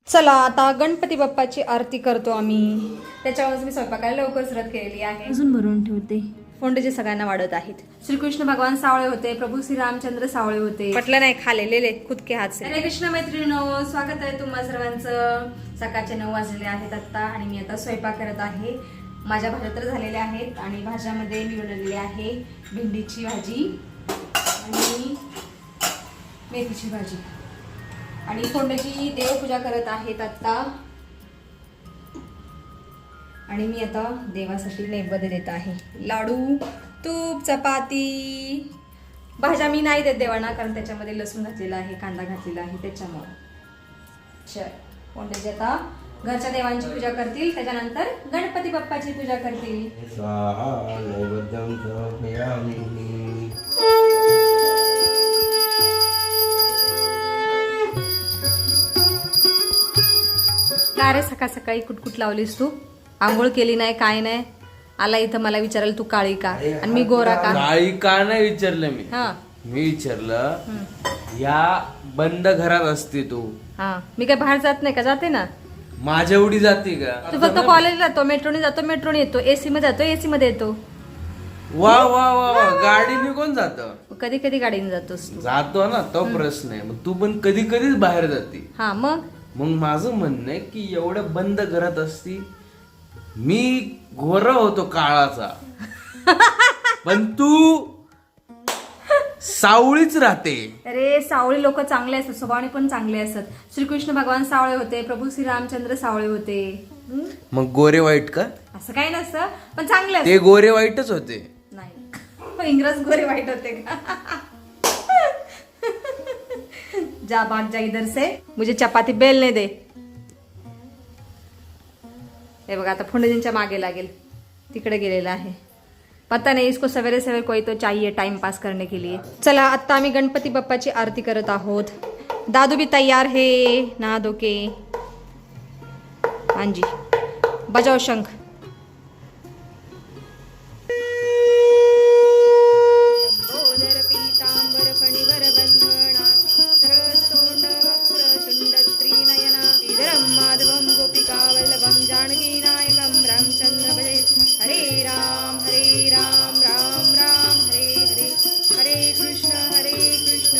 चला आता गणपती बाप्पाची आरती करतो आम्ही. त्याच्यावरच मी स्वयंपाकाला लवकर सुरुवात केलेली आहे. अजून भरून ठेवते. फोंडेचे सगळ्यांना वाढत आहेत. श्रीकृष्ण भगवान सावळे होते, प्रभू श्री रामचंद्र सावळे होते. पटलं नाही खालेले खुदके हात से. हरे कृष्ण मैत्रिणींनो, स्वागत आहे तुम्हा सर्वांचं. सकाळचे 9 वाजलेले आहेत आता आणि मी आता स्वयंपाक करत आहे. माझ्या भाज्या तर झालेल्या आहेत आणि भाज्यामध्ये मी बनवलेली आहे भेंडीची भाजी आणि मेथीची भाजी आणि फोंड्याची देवपूजा करत आहेत आता. आणि मी आता देवासाठी नैवेद्य देत आहे. लाडू, तूप, चपाती. भाज्या मी नाही देत देवांना कारण त्याच्यामध्ये लसूण घातलेला आहे, कांदा घातलेला आहे त्याच्यामुळे. चल फोंड्याची आता घरच्या देवांची पूजा करतील, त्याच्यानंतर गणपती बाप्पाची पूजा करतील. का रे सकाळ सकाळी कुटकुट लावलीस तू? आंघोळ केली नाही, काय नाही. आला इथं मला विचारायला तू काळी का आणि मी गोरा का? काळी का नाही विचारलं मी. हा मी विचारलं या बंद घरात असते तू. हा मी काय बाहेर जात नाही का? जाते ना. माझ्या एवढी जाते का? तू फक्त कॉलेजला जातो, मेट्रोने जातो, मेट्रोने येतो, एसी मध्ये जातो, एसी मध्ये येतो. वा वा वा गाडीने कोण जात? कधी कधी गाडीने जातोस तू. जातो ना, तो प्रश्न आहे. मग तू पण कधी कधीच बाहेर जाते. हा मग माझं म्हणणं आहे की एवढं बंद घरात असती. मी गोरा होतो काळाचा पण तू सावळीच राहते. अरे सावळी लोक चांगले असतात, स्वभावाने पण चांगले असतात. श्रीकृष्ण भगवान सावळे होते, प्रभू श्री रामचंद्र सावळे होते. मग गोरे वाईट का? असं काही नसतं पण चांगले ते गोरे वाईटच होते. नाही इंग्रज गोरे वाईट होते का? जा भाग जा इधर से, मुझे चपाती बेलने दे. हे बघा आता फोंडेजींच्या मागे लागेल, तिकडे गेलेला आहे. पता नहीं इसको सवेरे सवेरे कोई तो चाहिए टाइम पास करने के लिए. चला आता आम्ही गणपती बाप्पाची आरती करत आहोत. दादू भी तैयार है नहा धो के. हाँ जी बजाओ शंख. लंबोदर पीतांबर फणिवर बंधना सरस्तोंड वक्रतुंड त्रिनयना श्रीधरं माधवं गोपिका वल्लभं जानकी नायकं रामचंद्र भजे. हरे राम राम राम हरे हरे, हरे कृष्ण कृष्ण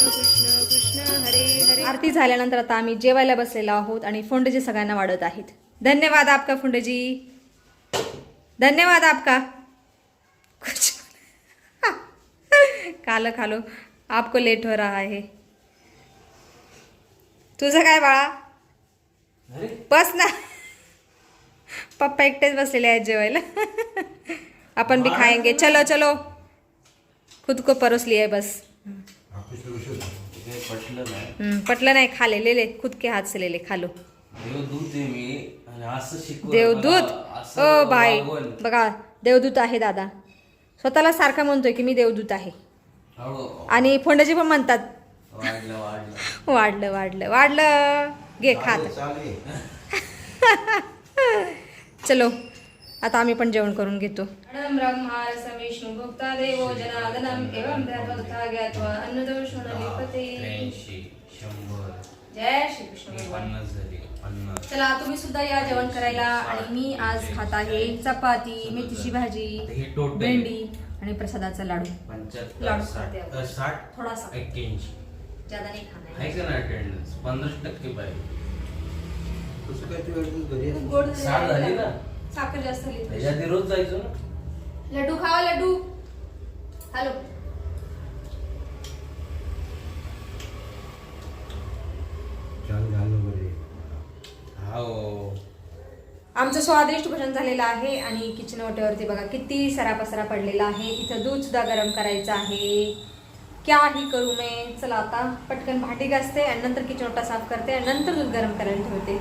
कृष्ण हरे हरे. आरती झाल्यानंतर आता आम्ही जेवायला बसलेलो आहोत आणि फोंडेजी सगळ्यांना वाढत आहेत. धन्यवाद आपका फोंडेजी, धन्यवाद आपका. कुछ खालो खालो, आपको लेट हो रहा है. तुझं काय बाळा? बस ना, पप्पा एकटेच बसलेले आहेत जेवायला. अपन भी खाएंगे. चलो चलो, खुद को परोस लिया है बस. पटलं नाही खालेले खुदके हात से लेले खालो. देवदूत ओ भाई बघा, देवदूत आहे दादा. स्वतःला सारखा म्हणतोय की मी देवदूत आहे. आणि फोंडाजी पण म्हणतात वाढलं वाढलं वाढलं. घे खात. चलो आता आम्ही पण जेवण करून घेतो. ब्रह्मा रसं विष्णु भुक्ता देवो जनार्दनम् एवं भगवता ज्ञात्वा अन्नदोषो न लिप्यते. जय श्री कृष्ण. चला तुम्ही सुद्धा या जेवण करायला. आणि मी आज खात आहे चपाती, मेथीची भाजी, भेंडी आणि प्रसादाचा लाडू. लाडू खाते थोडासा, ज्यादा नाही खाना है. 15% पाहिजे. गोड झाली ना, साखर जास्त झाली. रोज जायचो ना. लड्डू खावा लड्डू. हॅलो आमचं स्वादिष्ट भोजन झालेलं आहे. आणि किचन ओट्यावरती बघा किती सरापसरा पडलेला आहे. इथं दूध सुद्धा गरम करायचं आहे. क्या ही करू मैं. चला आता पटकन भांडी घासते आणि नंतर किचन ओटा साफ करते आणि नंतर दूध गरम करायला ठेवते.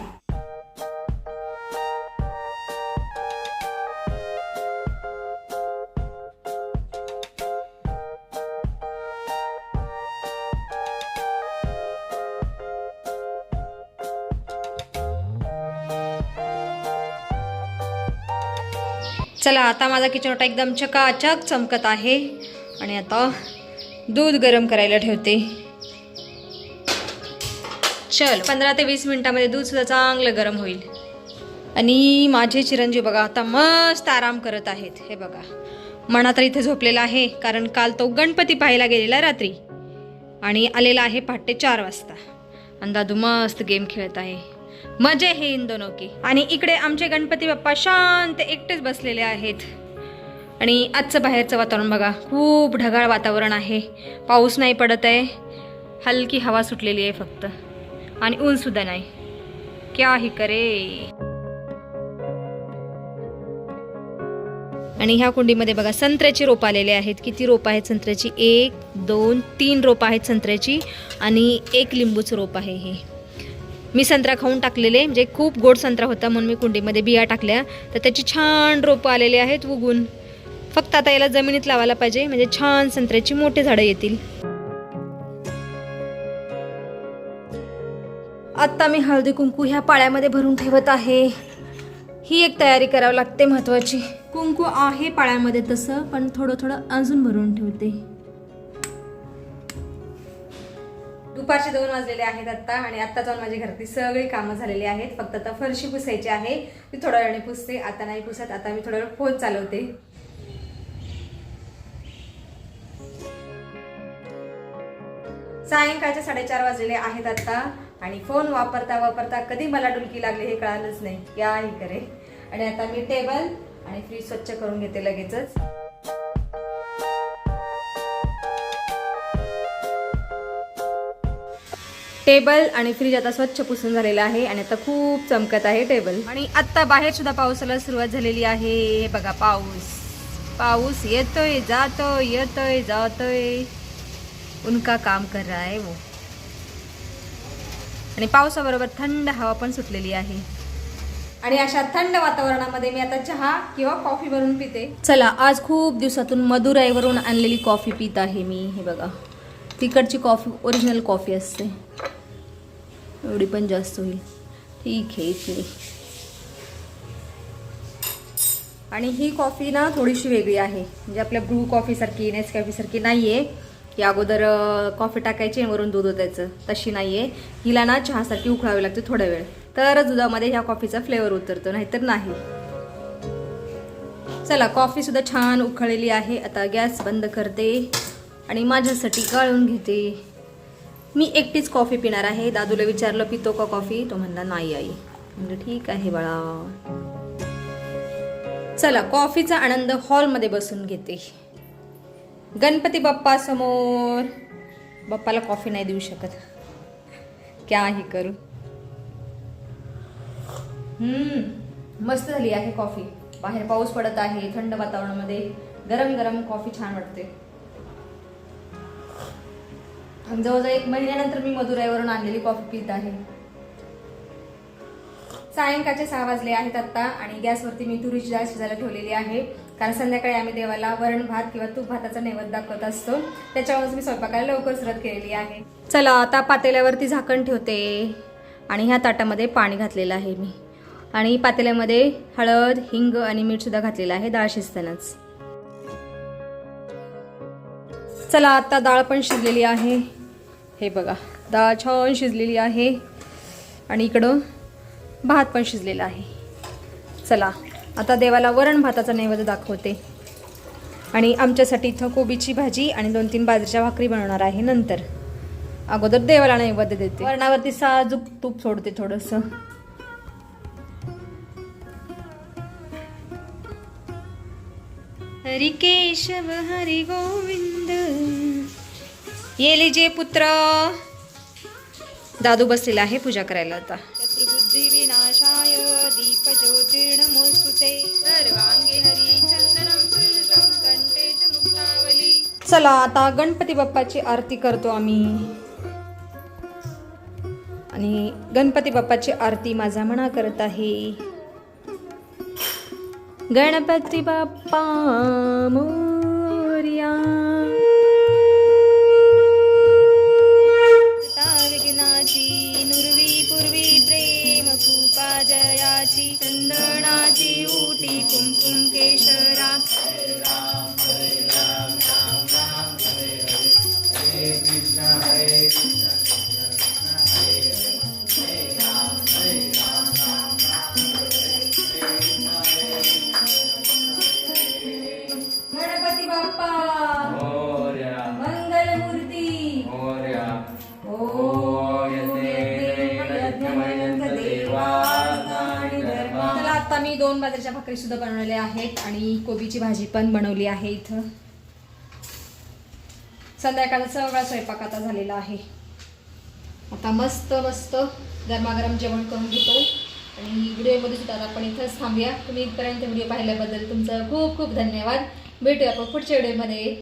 चला आता माझा किचन ओटा एकदम चकाचक चमकत आहे. आणि आता दूध गरम करायला ठेवते. चल 15 ते 20 मिनिटांमध्ये दूध सुद्धा चांगलं गरम होईल. आणि माझे चिरंजीव बघा आता मस्त आराम करत आहेत. हे बघा मना तर इथे झोपलेला आहे, कारण काल तो गणपती पाहायला गेलेला रात्री आणि आलेला आहे पहाटे 4 वाजता. आणि दादू मस्त गेम खेळत आहे. मजे हे इन दोनों की. आणि इकडे आमचे गणपती बाप्पा शांत एकटेच बसलेले आहेत. आणि आजचं बाहेरचं वातावरण बघा, खूप ढगाळ वातावरण आहे. पाऊस नाही पडत आहे, हलकी हवा सुटलेली आहे फक्त, आणि ऊन सुद्धा नाही. क्या ही करे. आणि ह्या कुंडीमध्ये बघा संत्र्याची रोपं आलेले आहेत. किती रोपं आहेत संत्र्याची? 1 2 3 रोपं आहेत संत्र्याची, आणि 1 लिंबूचं रोप आहे. हे मी संत्रा खाऊन टाकलेले, म्हणजे खूप गोड संत्रा होता म्हणून मी कुंडीमध्ये बिया टाकल्या, तर त्याची छान रोपं आलेली आहेत उगून. फक्त आता याला जमिनीत लावायला पाहिजे, म्हणजे छान संत्र्याची मोठे झाडं येतील. आता मी हळदी कुंकू ह्या पाळ्यामध्ये भरून ठेवत आहे. ही एक तयारी करावी लागते महत्वाची. कुंकू आहे पाळ्यामध्ये तसं, पण थोडं थोडं अजून भरून ठेवते. दुपारचे 2 वाजलेले आहेत आता, आणि आता जाऊन माझी घरातली सगळी कामं झालेली आहेत. फक्त आता फरशी पुसायची आहे, मी थोड्या वेळाने पुसते. आता नाही पुसत, आता मी थोडा वेळ फोन चालवते. सायंकाळचे 4:30 वाजलेले आहेत आता, आणि फोन वापरता वापरता कधी मला डुलकी लागली हे कळालंच नाही. याही करे. आणि आता मी टेबल आणि फ्रीज स्वच्छ करून घेते लगेचच. टेबल आणि फ्रीज आता स्वच्छ पुसून झालेलं आहे, आणि आता खूप चमकत आहे टेबल. आणि आता बाहेर सुद्धा पावसाला सुरुवात झालेली आहे. हे बघा पाऊस पाऊस येतोय जातोय येतोय जातोय, उनका काम कर रहा है वो. आणि पावसाबरोबर थंड हवा पण सुटलेली आहे. आणि अशा थंड वातावरणामध्ये मी आता चहा किंवा कॉफी बनवून पिते. चला, आज खूप दिवसातून मदुराईवरून आणलेली कॉफी पित आहे मी. हे बघा, तिकडची कॉफी ओरिजिनल कॉफी असते. एवढी पण जास्त होईल, ठीक आहे इथली. आणि ही कॉफी ना थोडीशी वेगळी आहे, म्हणजे आपल्या ब्रू कॉफी सारखी नेसकॅफे सारखी नाहीये. या अगोदर कॉफी टाकायची आणि वरून दूध ओतायचं, तशी नाहीये. हिला ना चहासारखी उकळावी लागते थोडा वेळ, तरच दुधामध्ये ह्या कॉफीचा फ्लेवर उतरतो, नाहीतर नाही. चला, कॉफी सुद्धा छान उकळलेली आहे. आता गॅस बंद करते आणि माझ्यासाठी गाळून घेते. मी एकटीच कॉफी पिणार आहे. दादूला विचारलं पितो का कॉफी, तो म्हणला नाही आई. म्हणजे ठीक आहे बाळा. चला, कॉफीचा आनंद हॉलमध्ये बसून घेते. गणपती बाप्पा समोर. बाप्पाला कॉफी नाही देऊ शकत, क्याही करू. मस्त झाली आहे कॉफी. बाहेर पाऊस पडत आहे, थंड वातावरणामध्ये गरम गरम कॉफी छान वाटते. जवळजवळ 1 महिन्यानंतर मी मदुराईवरून आणलेली कॉफी पित आहे. सायंकाळचे 6 वाजले आहेत आता, आणि गॅसवरती मी तुरीची डाळ शिजायला ठेवलेली आहे, कारण संध्याकाळी आम्ही देवाला वरण भात किंवा तूप भाताचा नैवेद्य दाखवत असतो. त्याच्यावरच मी स्वयंपाकाला लवकर सुरुवात केलेली आहे. चला, आता पातेल्यावरती झाकण ठेवते, आणि ह्या ताटामध्ये पाणी घातलेलं आहे मी, आणि पातेल्यामध्ये हळद, हिंग आणि मीठ सुद्धा घातलेलं आहे डाळ शिजतानाच. चला, आता डाळ पण शिजलेली आहे. हे बघा, डाळ छान शिजलेली आहे, आणि इकडं भात पण शिजलेला आहे. चला, आता देवाला वरण भाताचा नैवेद्य दाखवते. आणि आमच्यासाठी इथं कोबीची भाजी आणि 2-3 बाजरीच्या भाकरी बनवणार आहे. नंतर अगोदर देवाला नैवेद्य देते. वरणावरती साजूक तूप सोडते थोडंसं. हरि केशव हरि गोविंद, ये लीजिए पुत्र. दादू बसलेला आहे पूजा करायला. आता शत्रुबुद्धी विनाशाय दीप ज्योतिर्नमोस्तुते सर्वांगे हरी चंदनं पुष्पं कंठे च मुक्तावली. चला, आता गणपती बाप्पाची आरती करतो आम्ही. आणि गणपती बाप्पाची आरती माझा मना करत आहे. गणपती बाप्पा मोरया. विघ्नाची नुरवी पूर्वी प्रेम कृपा जयाची, चंदनाची उटी कुंकुम केशरा. 2 बाजरीच्या भाकरी सुद्धा बनवलेल्या आहेत आणि कोबीची भाजी पण बनवली आहे इथं. संध्याकाळचा सगळा स्वयंपाक आता झालेला आहे. आता मस्त मस्त गरमागरम जेवण करून घेतो आणि व्हिडिओमध्ये सुद्धा आपण इथंच थांबूया. तुम्ही इथपर्यंत व्हिडिओ पाहिल्याबद्दल तुमचं खूप खूप धन्यवाद. भेटूया आपण पुढच्या व्हिडिओमध्ये.